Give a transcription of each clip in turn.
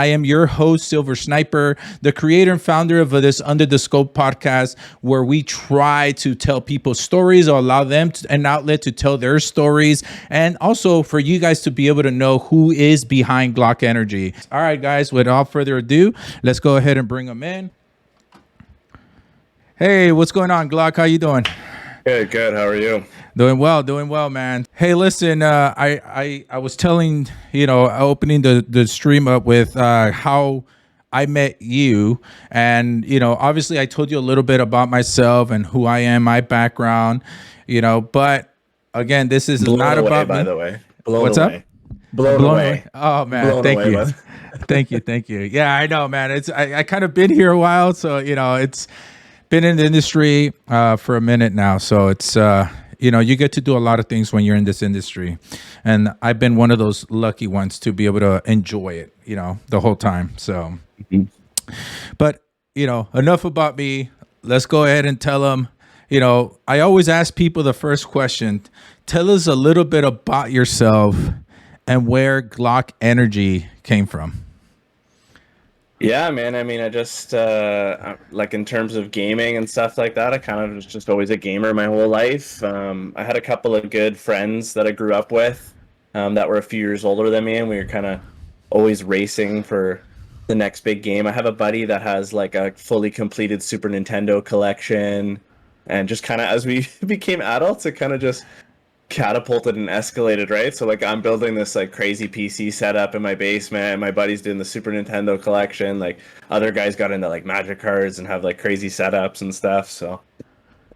I am your host, Silver Sniper, the creator and founder of this Under the Scope podcast, where we try to tell people stories or allow them an outlet to tell their stories, and also for you guys to be able to know who is behind GlockEnergy. All right, guys, without further ado, let's go ahead and bring them in. Hey, what's going on, Glock? How you doing? Good. How are you? Doing well, man. Hey, listen, I was telling, opening the stream up with how I met you, and obviously I told you a little bit about myself and who I am, my background, but again, this is Blown not away, about by me. the way. Blown What's away. up? Blown away. Oh man, Blown thank away, you. bud. Thank you. Yeah, I know, man. I kind of been here a while, so it's been in the industry for a minute now, so it's you get to do a lot of things when you're in this industry, and I've been one of those lucky ones to be able to enjoy it the whole time. So but enough about me. Let's go ahead and tell them. I always ask people the first question: tell us a little bit about yourself and where GlockEnergy came from. Yeah, man. I mean, I just like in terms of gaming and stuff like that, I kind of was just always a gamer my whole life. I had a couple of good friends that I grew up with that were a few years older than me, and we were kind of always racing for the next big game. I have a buddy that has like a fully completed Super Nintendo collection, and just kind of as we became adults, it kind of just catapulted and escalated, right? So like I'm building this like crazy PC setup in my basement. My buddy's doing the Super Nintendo collection. Like other guys got into like Magic cards and have like crazy setups and stuff. So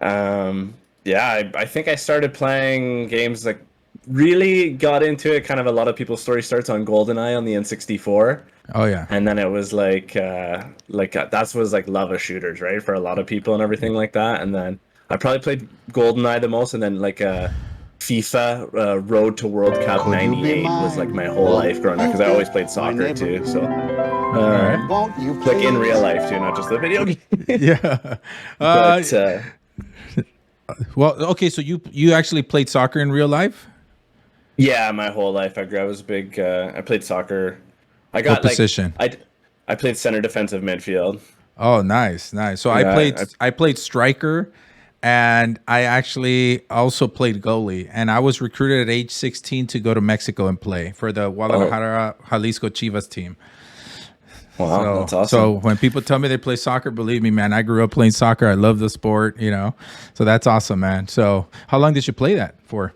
yeah, I think I started playing games, like really got into it. Kind of a lot of people's story starts on GoldenEye on the N64. Oh yeah. And then it was like that was like love of shooters, right? For a lot of people and everything like that. And then I probably played GoldenEye the most, and then like FIFA Road to World Cup '98 was like my whole life growing up, because I always played soccer too. So like in real life too, not just the video game. Yeah. But Well, okay, so you actually played soccer in real life? yeah, my whole life I was big. I played soccer. I What got like position? I played center defensive midfield. Oh, nice. So Yeah, I played striker, and I actually also played goalie. And I was recruited at age 16 to go to Mexico and play for the oh Guadalajara Jalisco Chivas team. wow, So that's awesome. so when people tell me they play soccer, believe me, man, I grew up playing soccer. I love the sport. So that's awesome, man. So how long did you play that for?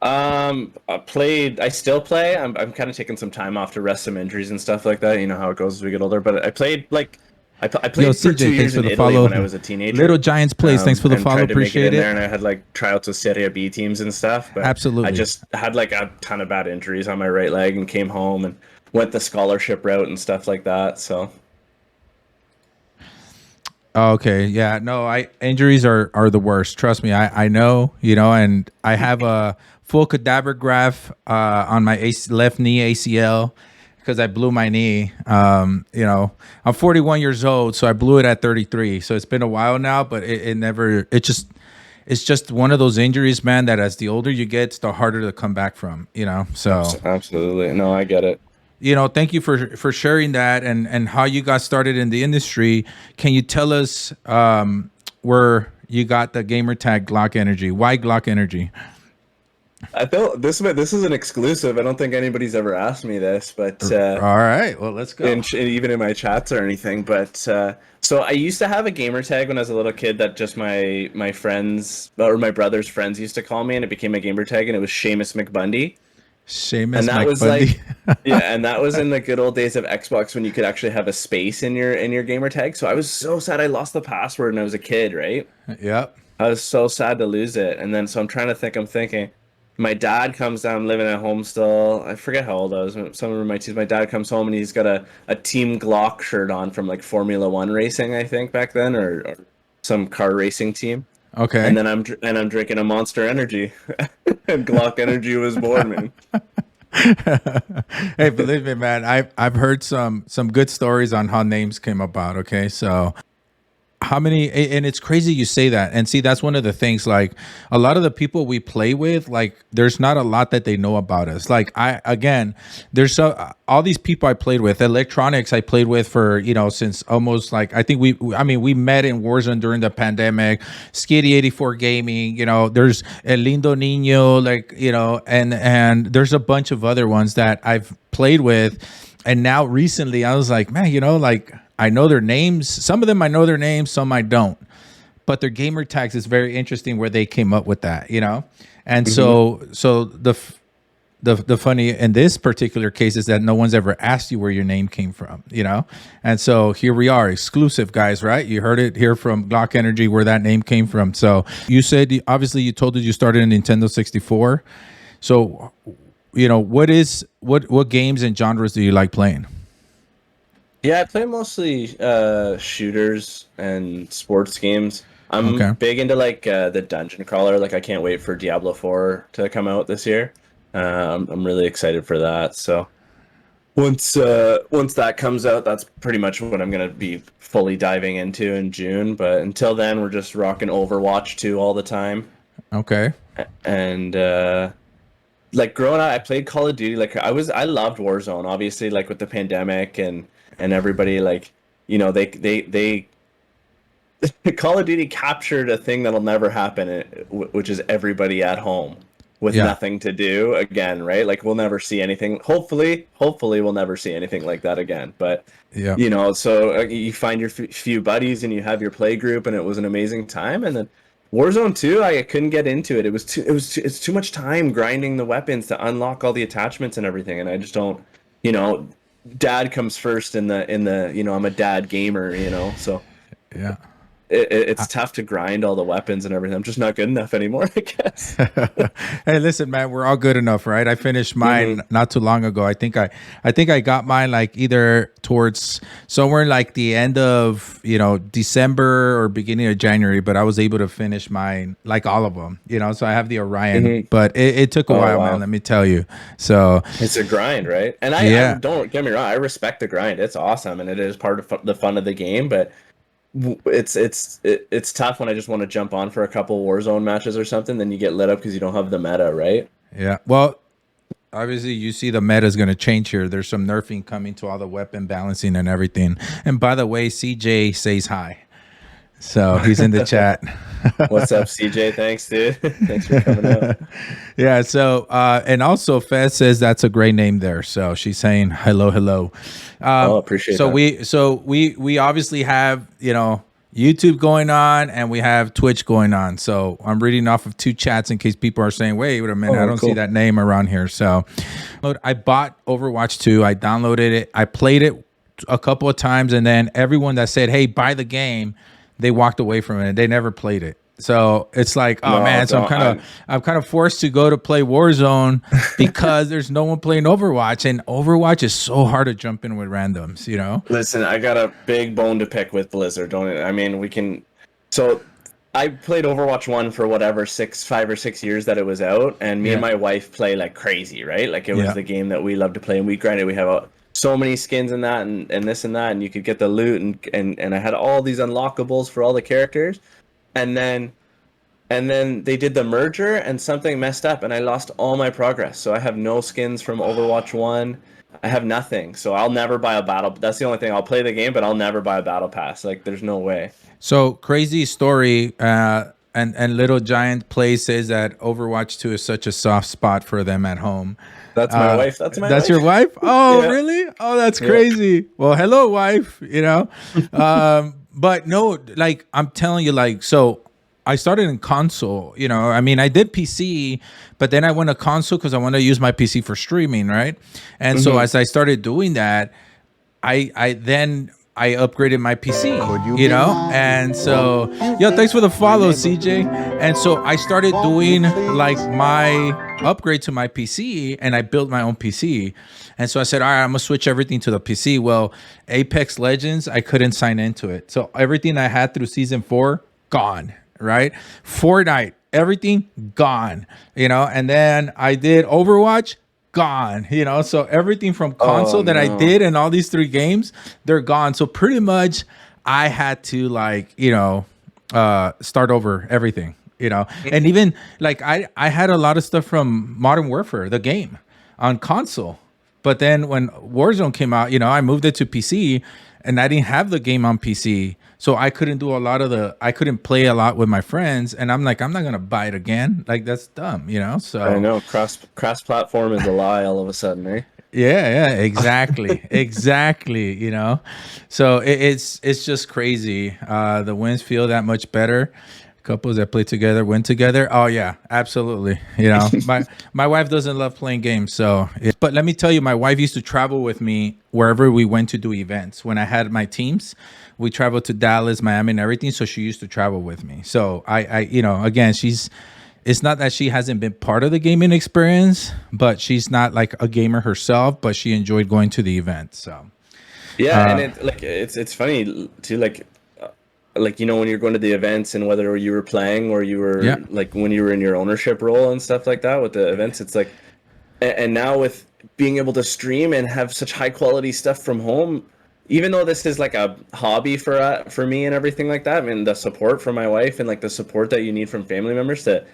I still play. I'm kind of taking some time off to rest some injuries and stuff like that. You know how it goes as we get older. But I played like I Yo, played for CJ, 2 years thanks for in the Italy follow. when I was a teenager. Little Giants plays. Thanks for the And follow. tried to make it Appreciate in there, it. and I had like tryouts with Serie B teams and stuff. But I Absolutely. just had like a ton of bad injuries on my right leg, and came home and went the scholarship route and stuff like that. So Okay, yeah, no, I injuries are the worst. Trust me, I know, and I have a full cadaver graft on my left knee ACL because I blew my knee. I'm 41 years old, so I blew it at 33. So it's been a while now, but it's just one of those injuries, man, that as the older you get, it's the harder to come back from. So absolutely, no, I get it. thank you for sharing that and how you got started in the industry. Can you tell us where you got the gamer tag GlockEnergy? Why GlockEnergy? I felt this is an exclusive. I don't think anybody's ever asked me this, but All right, well, let's go. even in my chats or anything. But so I used to have a gamer tag when I was a little kid that just my friends or my brother's friends used to call me, and it became a gamer tag, and it was Seamus McBundy. And Seamus that Mike was Bundy. like, yeah, and that was in the good old days of Xbox when you could actually have a space in your gamer tag. So I was so sad I lost the password when I was a kid, right? Yep. I was so sad to lose it. And then so I'm trying to think, I'm thinking, my dad comes down, living at home still. I forget how old I was. Some of my teams, my dad comes home and he's got a Team Glock shirt on from like Formula One racing, I think back then, or some car racing team. And Okay. then I'm drinking a Monster Energy, and GlockEnergy was born, man. Hey, believe me, man, I've heard some good stories on how names came about. Okay, so how many, and it's crazy you say that. And see, that's one of the things, like a lot of the people we play with, like there's not a lot that they know about us. Like again, there's all these people I played with, electronics I played with for, since almost, like, I think we met in Warzone during the pandemic, Skitty 84 Gaming, there's El Lindo Nino, like, and there's a bunch of other ones that I've played with. And now recently I was like, man, like, I know their names. Some of them I know their names, some I don't. But their gamer tags is very interesting where they came up with that, And so the funny in this particular case is that no one's ever asked you where your name came from, And so here we are, exclusive, guys, right? You heard it here from GlockEnergy where that name came from. So you said, obviously you told us you started in Nintendo 64. So, what games and genres do you like playing? Yeah, I play mostly shooters and sports games. I'm Okay. big into like the dungeon crawler. Like I can't wait for Diablo 4 to come out this year. I'm really excited for that. So once that comes out, that's pretty much what I'm gonna be fully diving into in June. But until then, we're just rocking Overwatch 2 all the time. Okay. And like growing up, I played Call of Duty. Like I loved Warzone, obviously, like with the pandemic and everybody, like, they Call of Duty captured a thing that'll never happen, which is everybody at home with Yeah. nothing to do again, right? Like we'll never see anything. Hopefully we'll never see anything like that again. But Yeah. so you find your few buddies and you have your play group, and it was an amazing time. And then Warzone 2, I couldn't get into it. It's too much time grinding the weapons to unlock all the attachments and everything, and I just don't, you know, dad comes first in the I'm a dad gamer, so Yeah. it's tough to grind all the weapons and everything. I'm just not good enough anymore, I guess. Hey, listen, man, we're all good enough, right? I finished mine Mhm. not too long ago. I think I got mine like either towards somewhere like the end of, December or beginning of January, but I was able to finish mine, like all of them, so I have the Orion, Mhm. but it took a Oh while, man, wow. let me tell you. So, It's a grind, right? And I yeah. don't get me wrong, I respect the grind. It's awesome and it is part of the fun of the game, but it's tough when I just want to jump on for a couple Warzone matches or something. Then you get lit up because you don't have the meta, right? Yeah. Well, obviously you see the meta is going to change here. There's some nerfing coming to all the weapon balancing and everything. And by the way, CJ says hi. So he's in the chat. What's up, CJ? Thanks, dude. Thanks for coming out. Yeah. So, and also Fez says that's a great name there. So she's saying hello, hello. Oh, appreciate So that. we obviously have, YouTube going on and we have Twitch going on. So I'm reading off of two chats in case people are saying, wait a minute, I Oh, don't see cool. that name around here. So I bought Overwatch 2. I downloaded it. I played it a couple of times, and then everyone that said, hey, buy the game, they walked away from it. They never played it. So it's like, oh No, man, so don't. I'm kind of forced to go to play Warzone because there's no one playing Overwatch, and Overwatch is so hard to jump in with randoms. Listen, I got a big bone to pick with Blizzard. Don't I mean we can. So I played Overwatch 1 for whatever 5 or 6 years that it was out, and me and Yeah. my wife play like crazy, right? Like it was Yeah. the game that we love to play, and we grinded. We have so many skins in that, and this and that, and you could get the loot, and I had all these unlockables for all the characters, and then they did the merger and something messed up and I lost all my progress. So I have no skins from Overwatch 1. I have nothing. So I'll never buy a battle. That's the only thing. I'll play the game, but I'll never buy a battle pass. Like there's no way. So crazy story. And Little Giant Play says that Overwatch 2 is such a soft spot for them at home. That's my wife. That's my That's wife. your wife? Oh, Yeah. really? Oh, that's Yeah. crazy. Well, hello, wife. But no, like I'm telling you, like, so I started in console. I mean, I did PC, but then I went to console because I wanted to use my PC for streaming, right? And so as I started doing that, I upgraded my PC, and so thanks for the follow, CJ. And so I started doing like my upgrade to my PC, and I built my own PC. And so I said, all right, I'm gonna switch everything to the PC. Well, Apex Legends, I couldn't sign into it, so everything I had through season 4 gone. Right, Fortnite, everything gone. And then I did Overwatch, gone. So everything from console Oh that I no. did and all these 3 games, they're gone. So pretty much I had to like, start over everything, and even like I had a lot of stuff from Modern Warfare, the game, on console. But then when Warzone came out, I moved it to PC, and I didn't have the game on PC. So I couldn't do a lot of I couldn't play a lot with my friends. And I'm like, I'm not going to buy it again. Like, that's dumb, I So know cross platform is a lie all of a sudden, eh? yeah, exactly. Exactly. So it's just crazy. The wins feel that much better. Couples that play together win together. Oh yeah, absolutely. My wife doesn't love playing games, but let me tell you, my wife used to travel with me wherever we went to do events. When I had my teams, we traveled to Dallas, Miami, and everything. So she used to travel with me. So again, it's not that she hasn't been part of the gaming experience, but she's not like a gamer herself, but she enjoyed going to the event. So Yeah, and it's funny too, like when you're going to the events and whether you were playing or you were yeah, like when you were in your ownership role and stuff like that with the events, it's like, and now with being able to stream and have such high quality stuff from home, even though this is like a hobby for me and everything like that, I mean the support from my wife and like the support that you need from family members to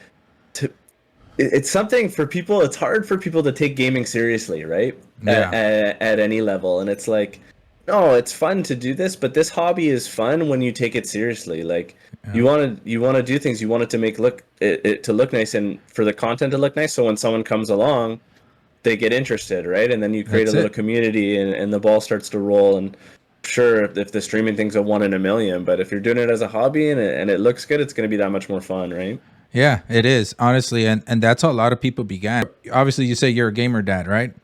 it's something for people. It's hard for people to take gaming seriously, right? yeah, At any level, and it's like, no, it's fun to do this, but this hobby is fun when you take it seriously. Like yeah. you want to do things, you want it to make it to look nice and for the content to look nice. So when someone comes along, they get interested, right? And then you create a That's little it. community, and the ball starts to roll. And sure, if the streaming thing's a one in a million, but if you're doing it as a hobby and it looks good, it's going to be that much more fun, right? Yeah, it is honestly, and that's how a lot of people began. Obviously, you say you're a gamer dad, right?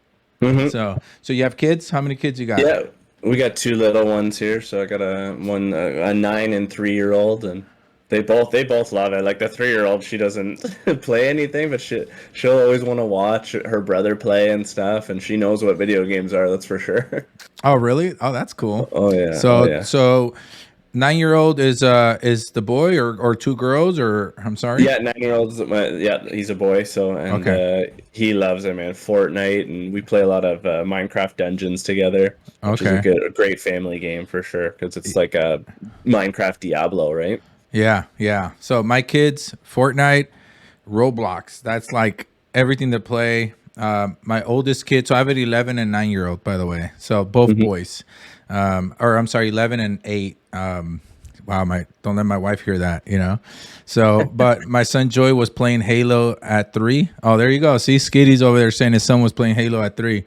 Mm-hmm. So you have kids. How many kids you got? Yeah, we got two little ones here. So I got a 9 and 3 year old, and they both love it. Like the 3 year old, she doesn't play anything, but she'll always want to watch her brother play and stuff, and she knows what video games are. That's for sure. Oh, really? Oh, that's cool. Oh yeah, oh So yeah. so 9-year-old is the boy or two girls, or I'm sorry. Yeah, 9 year olds. Yeah, he's a boy. So and Okay. he loves it, man. Fortnite, and we play a lot of Minecraft Dungeons together, which is Okay. a great family game for sure because it's like a Minecraft Diablo, right? Yeah, yeah. So my kids, Fortnite, Roblox. That's like everything to play. My oldest kid, so I have an 11 and 9-year-old, by the way. So both Mm-hmm. boys. Or I'm sorry, 11 and 8. Wow, don't let my wife hear that. So, but my son Joy was playing Halo at 3. Oh, there you go. See, Skitty's over there saying his son was playing Halo at 3.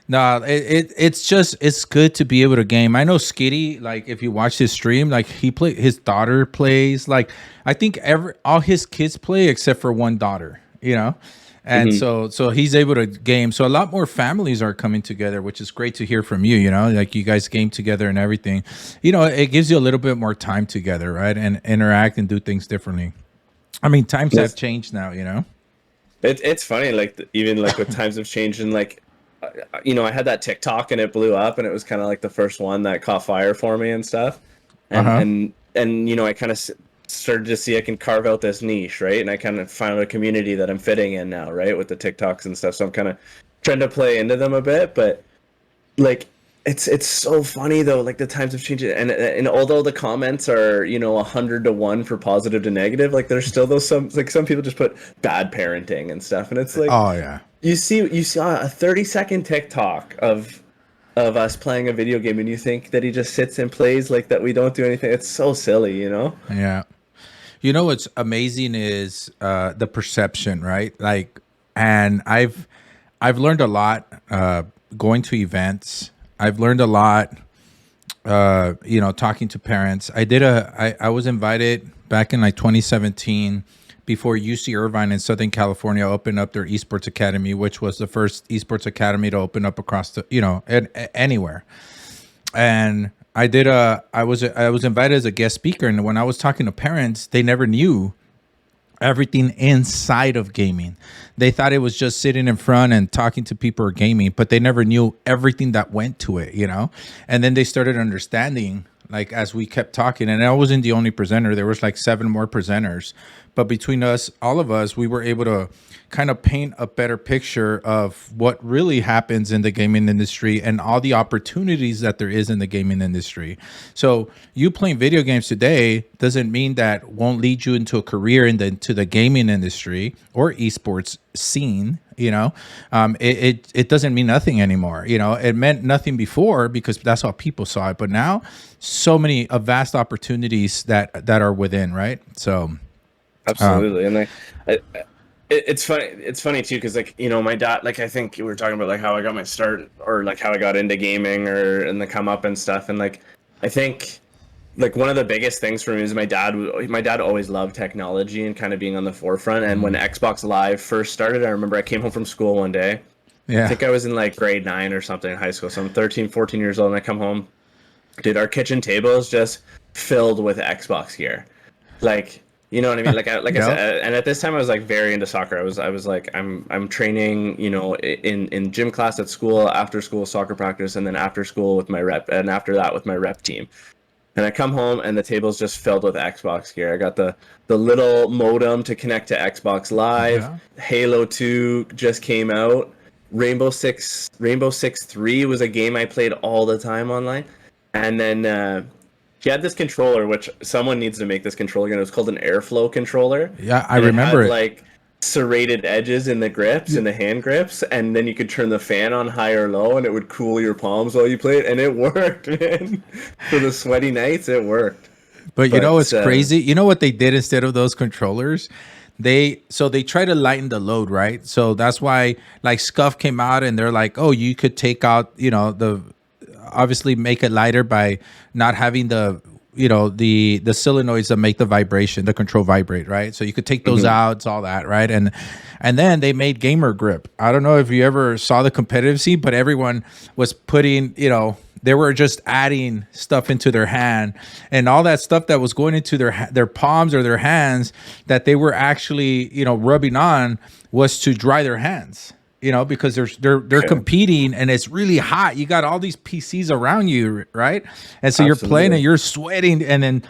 No, it's good to be able to game. I know Skitty, like if you watch his stream, like his daughter plays. Like I think all his kids play except for one daughter. And Mm-hmm. so he's able to game. So a lot more families are coming together, which is great to hear from you. Like you guys game together and everything. It gives you a little bit more time together, right? And interact and do things differently. I mean, times have Yes. changed now. It's funny, like even like with times have changed, and like I had that TikTok and it blew up, and it was kind of like the first one that caught fire for me and stuff, and Uh-huh. I kind of started to see I can carve out this niche, right? And I kind of found a community that I'm fitting in now, right, with the TikToks and stuff. So I'm kind of trying to play into them a bit, but like it's so funny though, like the times have changed, and although the comments are 100 to 1 for positive to negative, like there's still those some people just put bad parenting and stuff, and it's like Oh yeah. you saw a 30-second TikTok of us playing a video game, and you think that he just sits and plays like that, we don't do anything. It's so silly. Yeah. What's amazing is the perception, right? Like, and I've learned a lot going to events. I've learned a lot, talking to parents. I was invited back in like 2017 before UC Irvine in Southern California opened up their esports academy, which was the first esports academy to open up across anywhere. And I was invited as a guest speaker, and when I was talking to parents, they never knew everything inside of gaming. They thought it was just sitting in front and talking to people or gaming, but they never knew everything that went to it. And then they started understanding, like as we kept talking, and I wasn't the only presenter. There was like 7 more presenters, but between us, all of us, we were able to kind of paint a better picture of what really happens in the gaming industry and all the opportunities that there is in the gaming industry. So you playing video games today doesn't mean that won't lead you into a career into the gaming industry or esports scene. It doesn't mean nothing anymore. It meant nothing before because that's how people saw it, but now so many vast opportunities that are within, right? So Absolutely. And it's funny. It's funny too, because like my dad. Like I think we were talking about like how I got my start, or like how I got into gaming, or in the come up and stuff. And like I think like one of the biggest things for me is my dad. My dad always loved technology and kind of being on the forefront. And when Xbox Live first started, I remember I came home from school one day. I yeah, think I was in like grade 9 or something in high school. So I'm 13, 14 years old, and I come home. Dude, our kitchen table is just filled with Xbox gear. Like, you know what I mean? Like I yep, said, and at this time I was like very into soccer. I was like I'm training, in gym class at school, after school soccer practice, and then after school with my rep, and after that with my rep team. And I come home and the table's just filled with Xbox gear. I got the little modem to connect to Xbox Live. yeah. Halo 2 just came out. Rainbow Six 3 was a game I played all the time online. And then he had this controller, which someone needs to make this controller again. It was called an airflow controller, Yeah, I and it remember had it. like serrated edges in the grips, in the hand grips, and then you could turn the fan on high or low, and it would cool your palms while you played, and it worked, man. For the sweaty nights, it worked. But But it's crazy. You know what they did instead of those controllers? They try to lighten the load, right? So that's why like Scuff came out and they're like, oh, you could take out, the obviously make it lighter by not having the solenoids that make the control vibrate, right? So you could take those mhm. out, it's all that, right? And then they made gamer grip. I don't know if you ever saw the competitive scene, but everyone was putting, they were just adding stuff into their hand, and all that stuff that was going into their palms or their hands that they were actually, rubbing on was to dry their hands, because they're Okay. competing and it's really hot. You got all these PCs around you, right? And so you're playing and Absolutely. you're sweating. And then,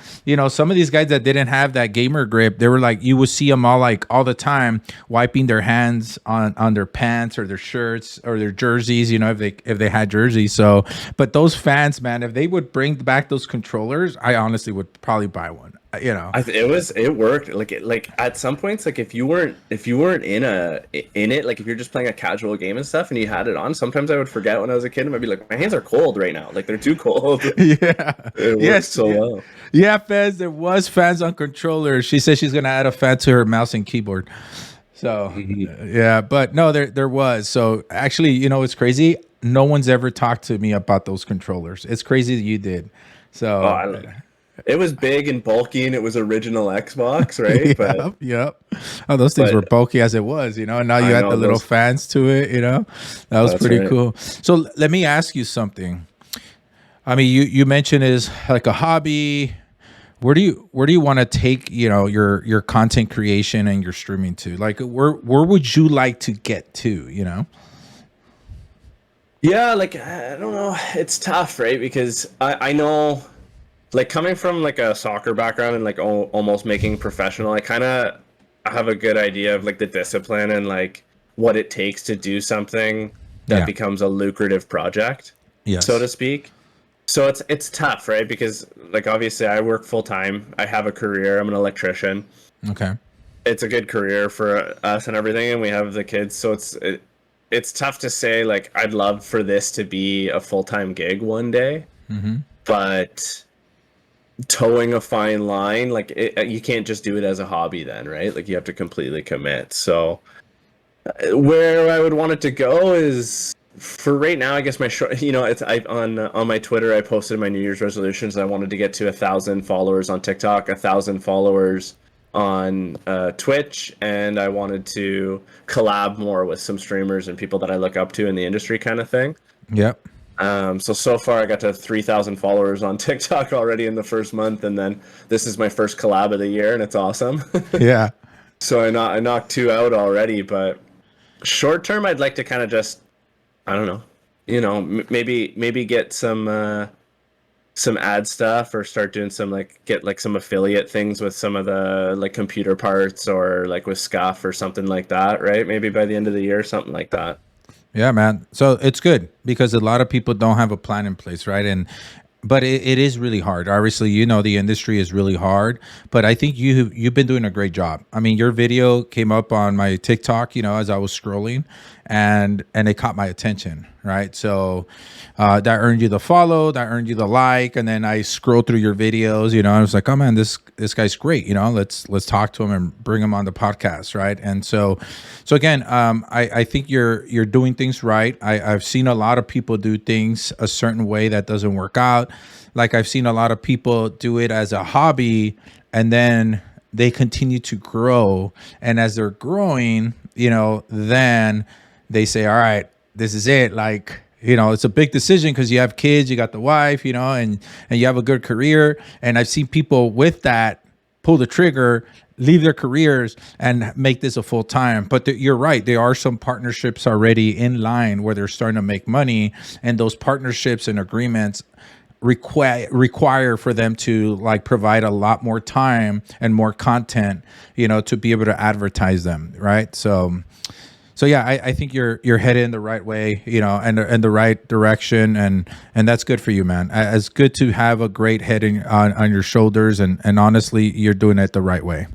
some of these guys that didn't have that gamer grip, they were like, you would see them all like all the time wiping their hands on their pants or their shirts or their jerseys, if they had jerseys. So, but those fans, man, if they would bring back those controllers, I honestly would probably buy one, It worked. Like at some points, like if you weren't in it, like if you're just playing a casual game and stuff and you had it on, sometimes I would forget when I was a kid and I'd be like, my hands are cold right now, like they're too cold. Yeah. It worked Yes. so Yeah. well. Yeah, fans. There was fans on controllers. She said she's gonna add a fan to her mouse and keyboard. So Mhm. yeah, but no, there was. So actually, it's crazy. No one's ever talked to me about those controllers. It's crazy that you did. Oh, So I don't know. It was big and bulky and it was original Xbox, right? But yeah, yep. Oh, those things were but bulky as it was, and now you I had the know little those. fans to it. That was That's pretty right. cool. So let me ask you something. I mean, you mentioned is like a hobby. Where do you want to take your content creation and your streaming to? Like where would you like to get to? Yeah, like I don't know. It's tough, right? Because I know, like coming from like a soccer background and like almost making professional, I kind of have a good idea of like the discipline and like what it takes to do something that Yeah. becomes a lucrative project, so to Yes. speak. So it's tough, right? Because like obviously I work full time. I have a career. I'm an electrician. Okay. It's a good career for us and everything, and we have the kids. So it's tough to say like I'd love for this to be a full-time gig one day, Mm-hmm. but towing a fine line, like you can't just do it as a hobby then, right? Like you have to completely commit. So where I would want it to go is for right now, I guess my short, it's I on my Twitter, I posted my New Year's resolutions. I wanted to get to 1,000 followers on TikTok, 1,000 followers on Twitch, and I wanted to collab more with some streamers and people that I look up to in the industry, kind of thing. Yep. So far I got to 3,000 followers on TikTok already in the first month, and then this is my first collab of the year, and it's awesome. Yeah. So I knocked two out already, but short term, I'd like to kind of just, I don't know, maybe get some some ad stuff or start doing some like get like some affiliate things with some of the like computer parts or like with Scuff or something like that, right? Maybe by the end of the year, something like that. Yeah, man. So it's good because a lot of people don't have a plan in place, right? And but it is really hard. Obviously, you know the industry is really hard, but I think you've been doing a great job. I mean, your video came up on my TikTok, you know, as I was scrolling, and it caught my attention, right? So that earned you the follow, that earned you the like, and then I scrolled through your videos, you know, I was like, oh man, this guy's great, you know, let's talk to him and bring him on the podcast, right? And so again, I think you're doing things right. I've seen a lot of people do things a certain way that doesn't work out. Like I've seen a lot of people do it as a hobby, and then they continue to grow, and as they're growing, you know, then they say, all right, this is it. Like, you know, it's a big decision because you have kids, you got the wife, you know, and you have a good career. And I've seen people with that pull the trigger, leave their careers, and make this a full time. But you're right, there are some partnerships already in line where they're starting to make money, and those partnerships and agreements require for them to like provide a lot more time and more content, you know, to be able to advertise them, right? So yeah, I think you're headed in the right way, you know, and the right direction, and that's good for you, man. It's good to have a great head on your shoulders, and honestly, you're doing it the right way.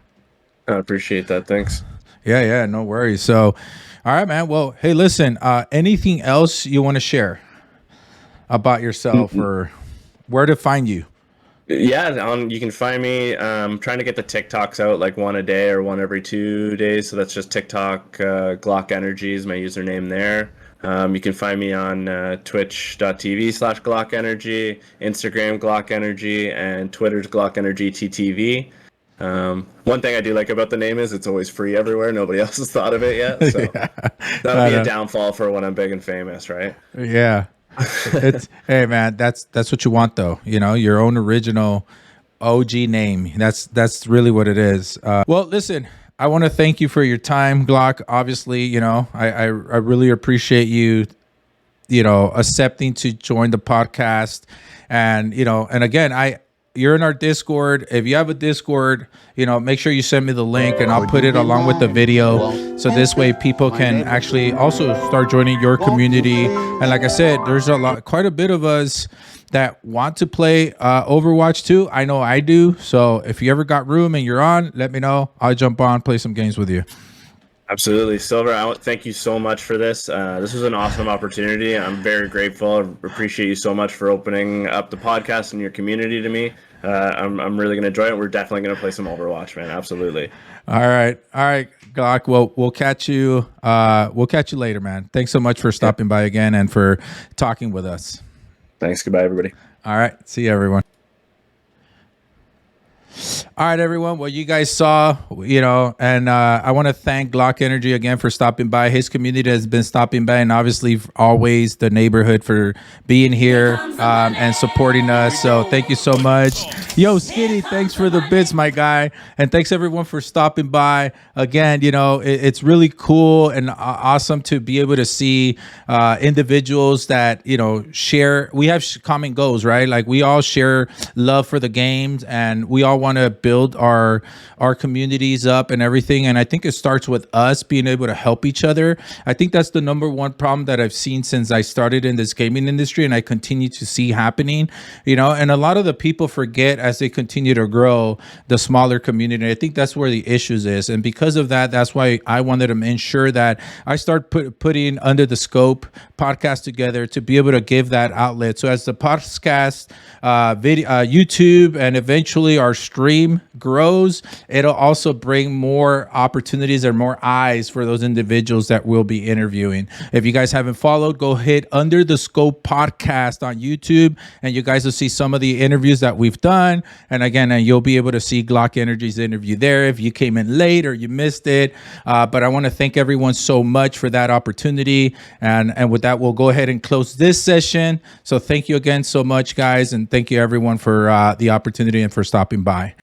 I appreciate that. Thanks. Yeah, no worries. So, all right, man. Well, hey, listen, anything else you want to share about yourself or where to find you? Yeah, you can find me trying to get the TikToks out like one a day or one every 2 days. So that's just TikTok. GlockEnergy is my username there. You can find me on twitch.tv/GlockEnergy, Instagram GlockEnergy, and Twitter's GlockEnergyTTV. One thing I do like about the name is it's always free everywhere. Nobody else has thought of it yet. So Yeah, that'll be a downfall for when I'm big and famous, right? yeah. It's hey, man. That's what you want, though. You know, your own original OG name. That's really what it is. Well, listen. I want to thank you for your time, Glock. Obviously, you know, I really appreciate you, you know, accepting to join the podcast. And, you know, and again, you're in our Discord. If you have a Discord, you know, make sure you send me the link and I'll put it along with the video. So this way people can actually also start joining your community. And like I said, there's quite a bit of us that want to play Overwatch 2. I know I do. So if you ever got room and you're on, let me know. I'll jump on, play some games with you. Absolutely. Silver, thank you so much for this. This was an awesome opportunity. I'm very grateful. I appreciate you so much for opening up the podcast and your community to me. I'm really going to enjoy it. We're definitely going to play some Overwatch, man. Absolutely. All right, Glock. Well, we'll catch you. We'll catch you later, man. Thanks so much for stopping by again and for talking with us. Thanks. Goodbye, everybody. All right. See you, everyone. All right, everyone. Well, you guys saw, you know, and I want to thank GlockEnergy again for stopping by. His community has been stopping by, and obviously always the neighborhood for being here and supporting us. So thank you so much. Yo, Skinny, thanks for the bits, my guy. And thanks, everyone, for stopping by. Again, you know, it's really cool and awesome to be able to see individuals that, you know, share. We have common goals, right? Like we all share love for the games, and we all want to build our communities up and everything. And I think it starts with us being able to help each other. I think that's the number one problem that I've seen since I started in this gaming industry, and I continue to see happening, you know, and a lot of the people forget as they continue to grow the smaller community. I think that's where the issues is. And because of that, that's why I wanted to ensure that I start putting Under the Scope podcast together to be able to give that outlet. So as the podcast, video, YouTube, and eventually our stream grows, it'll also bring more opportunities and more eyes for those individuals that we'll be interviewing. If you guys haven't followed, go hit Under the Scope podcast on YouTube, and you guys will see some of the interviews that we've done. And again, you'll be able to see GlockEnergy's interview there if you came in late or you missed it. But I want to thank everyone so much for that opportunity. And with that, we'll go ahead and close this session. So thank you again so much, guys. And thank you everyone for the opportunity and for stopping by.